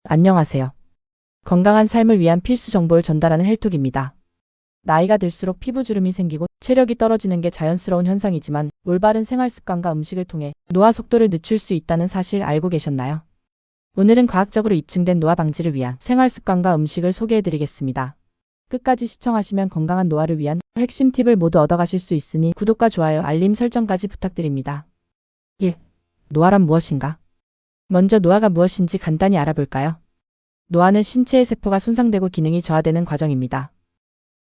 안녕하세요. 건강한 삶을 위한 필수 정보를 전달하는 헬톡입니다. 나이가 들수록 피부주름이 생기고 체력이 떨어지는 게 자연스러운 현상이지만 올바른 생활 습관과 음식을 통해 노화 속도를 늦출 수 있다는 사실 알고 계셨나요? 오늘은 과학적으로 입증된 노화 방지를 위한 생활 습관과 음식을 소개해드리겠습니다. 끝까지 시청하시면 건강한 노화를 위한 핵심 팁을 모두 얻어가실 수 있으니 구독과 좋아요, 알림 설정까지 부탁드립니다. 1. 노화란 무엇인가? 먼저 노화가 무엇인지 간단히 알아볼까요? 노화는 신체의 세포가 손상되고 기능이 저하되는 과정입니다.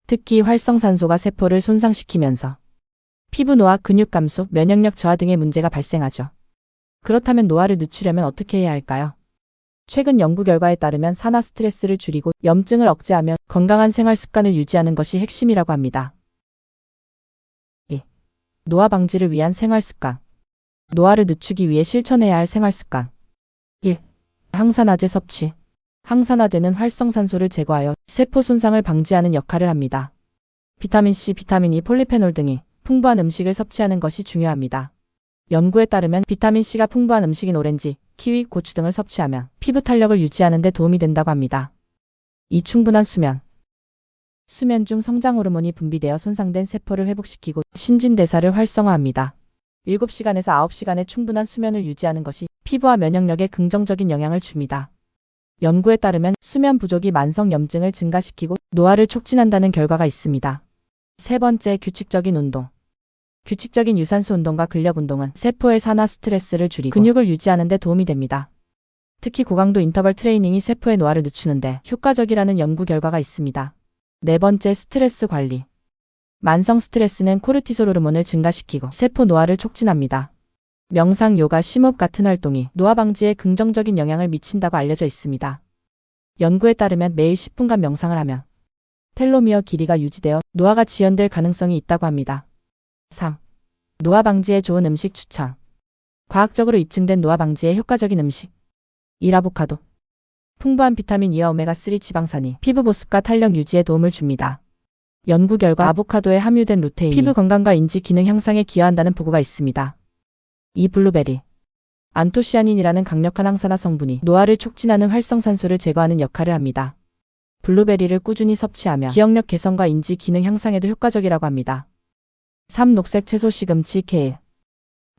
특히 활성산소가 세포를 손상시키면서 피부 노화, 근육 감소, 면역력 저하 등의 문제가 발생하죠. 그렇다면 노화를 늦추려면 어떻게 해야 할까요? 최근 연구 결과에 따르면 산화 스트레스를 줄이고 염증을 억제하며 건강한 생활 습관을 유지하는 것이 핵심이라고 합니다. 2. 노화 방지를 위한 생활 습관. 노화를 늦추기 위해 실천해야 할 생활 습관. 1. 항산화제 섭취. 항산화제는 활성산소를 제거하여 세포 손상을 방지하는 역할을 합니다. 비타민C, 비타민 E, 폴리페놀 등이 풍부한 음식을 섭취하는 것이 중요합니다. 연구에 따르면 비타민C가 풍부한 음식인 오렌지, 키위, 고추 등을 섭취하면 피부 탄력을 유지하는 데 도움이 된다고 합니다. 2. 충분한 수면. 수면 중 성장 호르몬이 분비되어 손상된 세포를 회복시키고 신진대사를 활성화합니다. 7시간에서 9시간의 충분한 수면을 유지하는 것이 피부와 면역력에 긍정적인 영향을 줍니다. 연구에 따르면 수면 부족이 만성 염증을 증가시키고 노화를 촉진한다는 결과가 있습니다. 3번째, 규칙적인 운동. 규칙적인 유산소 운동과 근력 운동은 세포의 산화 스트레스를 줄이고 근육을 유지하는 데 도움이 됩니다. 특히 고강도 인터벌 트레이닝이 세포의 노화를 늦추는데 효과적이라는 연구 결과가 있습니다. 4번째, 스트레스 관리. 만성 스트레스는 코르티솔 호르몬을 증가시키고 세포 노화를 촉진합니다. 명상, 요가, 심호흡 같은 활동이 노화 방지에 긍정적인 영향을 미친다고 알려져 있습니다. 연구에 따르면 매일 10분간 명상을 하면 텔로미어 길이가 유지되어 노화가 지연될 가능성이 있다고 합니다. 3. 노화 방지에 좋은 음식 추천. 과학적으로 입증된 노화 방지에 효과적인 음식. 1. 아보카도. 풍부한 비타민 E와 오메가3 지방산이 피부 보습과 탄력 유지에 도움을 줍니다. 연구 결과 아보카도에 함유된 루테인이 피부 건강과 인지 기능 향상에 기여한다는 보고가 있습니다. 2. 블루베리. 안토시아닌이라는 강력한 항산화 성분이 노화를 촉진하는 활성산소를 제거하는 역할을 합니다. 블루베리를 꾸준히 섭취하며 기억력 개선과 인지 기능 향상에도 효과적이라고 합니다. 3. 녹색 채소 시금치, 케일.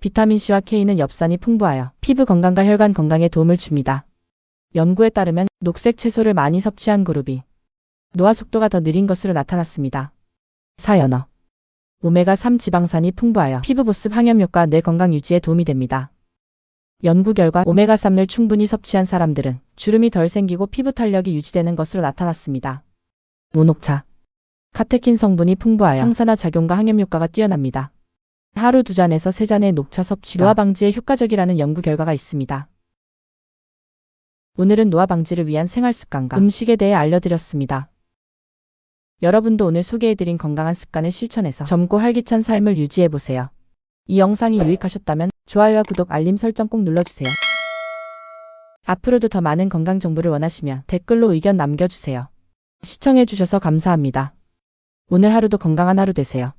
비타민C와 K는 엽산이 풍부하여 피부 건강과 혈관 건강에 도움을 줍니다. 연구에 따르면 녹색 채소를 많이 섭취한 그룹이 노화 속도가 더 느린 것으로 나타났습니다. 4. 연어. 오메가3 지방산이 풍부하여 피부 보습 항염력과 뇌 건강 유지에 도움이 됩니다. 연구 결과 오메가3를 충분히 섭취한 사람들은 주름이 덜 생기고 피부 탄력이 유지되는 것으로 나타났습니다. 5. 녹차. 카테킨 성분이 풍부하여 항산화 작용과 항염 효과가 뛰어납니다. 하루 2잔에서 3잔의 녹차 섭취가 노화 방지에 효과적이라는 연구 결과가 있습니다. 오늘은 노화 방지를 위한 생활 습관과 음식에 대해 알려드렸습니다. 여러분도 오늘 소개해드린 건강한 습관을 실천해서 젊고 활기찬 삶을 유지해보세요. 이 영상이 유익하셨다면 좋아요와 구독, 알림 설정 꼭 눌러주세요. 앞으로도 더 많은 건강 정보를 원하시면 댓글로 의견 남겨주세요. 시청해주셔서 감사합니다. 오늘 하루도 건강한 하루 되세요.